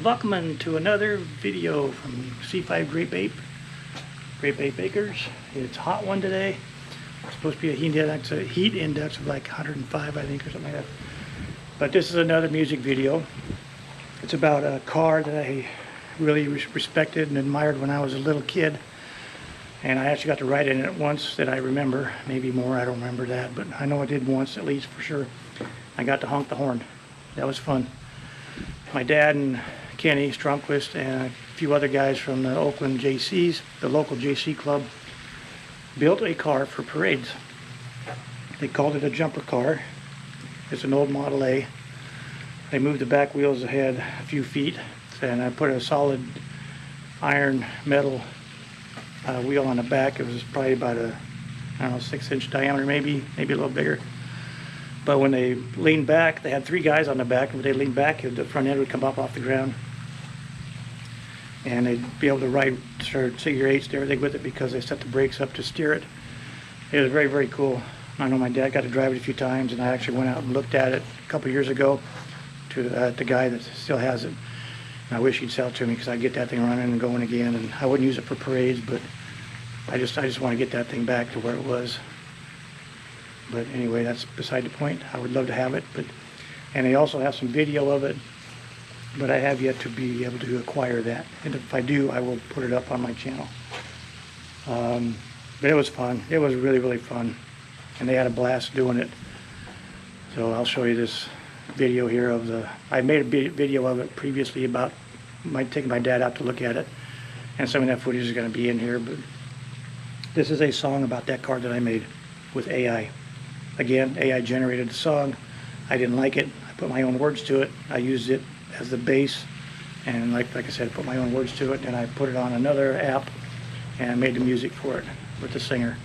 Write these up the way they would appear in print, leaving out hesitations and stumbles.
welcome to another video from C5 Grape Ape Bakers. It's a hot one today. It's supposed to be a heat index of like 105, I think, or something like that. But this is another music video. It's about a car that I really respected and admired when I was a little kid. And I actually got to ride in it once that I remember. Maybe more, I don't remember that. But I know I did once at least for sure. I got to honk the horn. That was fun. My dad and Kenny Stromquist and a few other guys from the Oakland Jaycees, the local JC club, built a car for parades. They called it a jumper car. It's an old Model A. They moved the back wheels ahead a few feet, and I put a solid iron metal wheel on the back. It was probably about a, I don't know, 6-inch diameter, maybe a little bigger. But when they leaned back, they had 3 guys on the back, and when they leaned back, the front end would come up off the ground. And they'd be able to ride figure eights and everything with it because they set the brakes up to steer it. It was very, very cool. I know my dad got to drive it a few times, and I actually went out and looked at it a couple years ago to the guy that still has it. And I wish he'd sell it to me because I'd get that thing running and going again. And I wouldn't use it for parades, but I just want to get that thing back to where it was. But anyway, that's beside the point. I would love to have it, and they also have some video of it, but I have yet to be able to acquire that. And if I do, I will put it up on my channel. But it was fun. It was really, really fun, and they had a blast doing it. So I'll show you this video here of I made a video of it previously about taking my dad out to look at it, and some of that footage is going to be in here. But this is a song about that car that I made with AI. Again, AI generated the song. I didn't like it. I put my own words to it. I used it as the base, and like I said, I put my own words to it, and I put it on another app and made the music for it with the singer.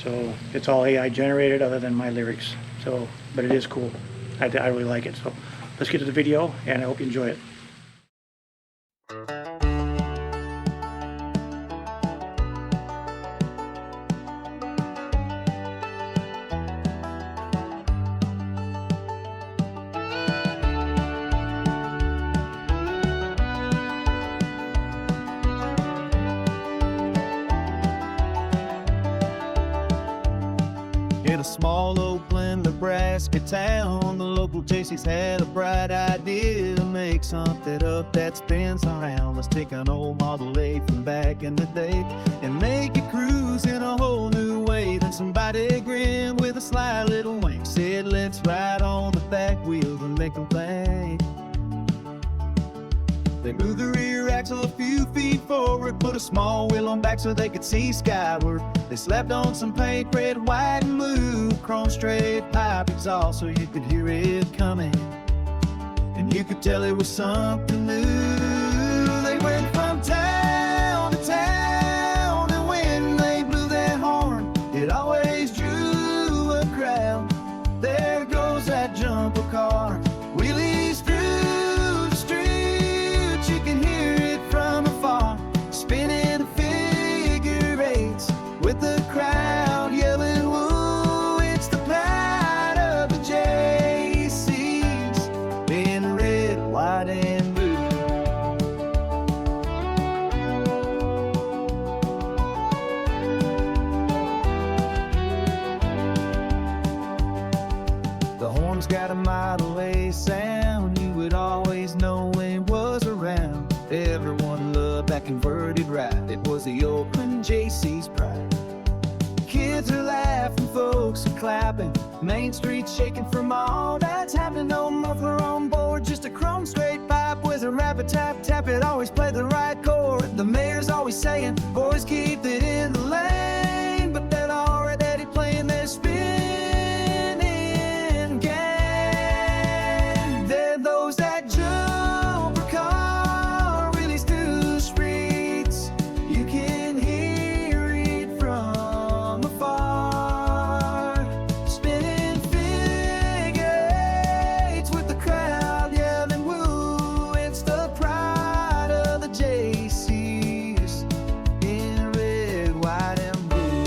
So it's all AI generated other than my lyrics. So, but it is cool. I really like it. So let's get to the video, and I hope you enjoy it. In a small Oakland, Nebraska town, the local Jaycees had a bright idea to make something up that spins around. Let's take an old Model A from back in the day and make it cruise in a whole new way. Then somebody grinned with a sly little wink, said let's ride on the back wheels and make them think. They moved the rear axle a few feet forward, put a small wheel on back so they could see skyward. They slapped on some paint, red, white, and blue, chrome straight pipe exhaust so you could hear it coming, and you could tell it was something new. They went from town to town, and when they blew that horn, it always drew a crowd. There goes that jumper car, wheelies through the street. You can hear it from afar, spinning figure eights with the crowd yelling, woo, it's the pride of the Jaycees in red, white, and blue. The horn's got a Model A sound, you would always know when it was around. Everyone loved that converted ride, it was the Oakland Jaycees pride. Kids are laughing, folks are clapping, Main Street shaking from all that's happening. No muffler on board, just a chrome straight pipe with a rapid tap tap. It always played the right chord. The mayor's always saying, boys keep it in the lane, but they're already playing their spinning game. They're those that jumper car wheelies through the streets. You can hear it from afar, spinning figure eights with the crowd yelling, woo, it's the pride of the Jaycees in red, white, and blue.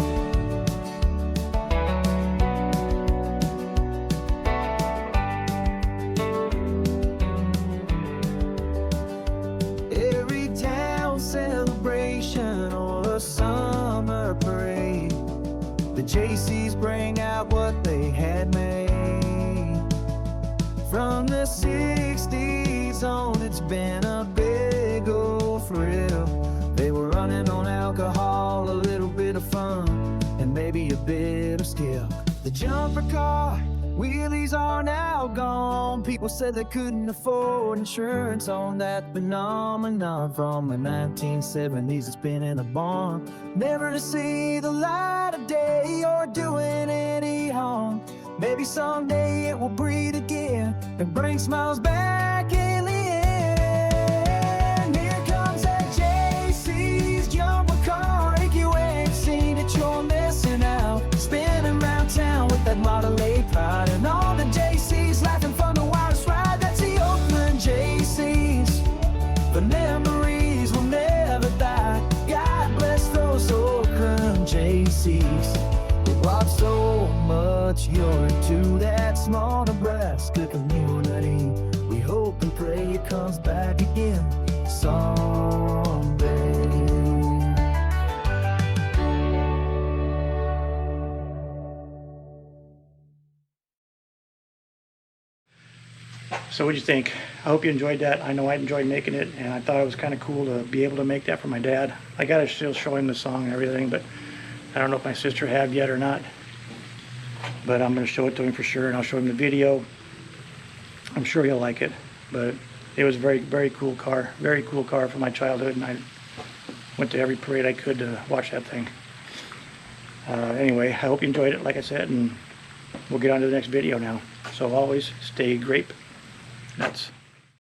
Jaycees bring out what they had made. From the 60s on, it's been a big old thrill. They were running on alcohol, a little bit of fun, and maybe a bit of skill. The jumper car, wheelies are now gone. People said they couldn't afford insurance on that phenomenon. From the 1970s, it's been in a barn, never to see the light of day or doing any harm. Maybe someday it will breathe again and bring smiles back in the end. Here comes that Jaycees jumper car. If you ain't seen it, you're missing out. Spinning around town with that Model A pride, and all the Jaycees laughing from the wildest ride. That's the Oakland Jaycees. The memories will never die. God bless those Oakland Jaycees. We brought so much joy to that small Nebraska community. We hope and pray it comes back again someday. So what'd you think? I hope you enjoyed that. I know I enjoyed making it, and I thought it was kind of cool to be able to make that for my dad. I gotta still show him the song and everything, but I don't know if my sister have yet or not. But I'm gonna show it to him for sure, and I'll show him the video. I'm sure he'll like it. But it was a very, very cool car. Very cool car from my childhood, and I went to every parade I could to watch that thing. Anyway, I hope you enjoyed it, like I said, and we'll get on to the next video now. So always stay grape nuts.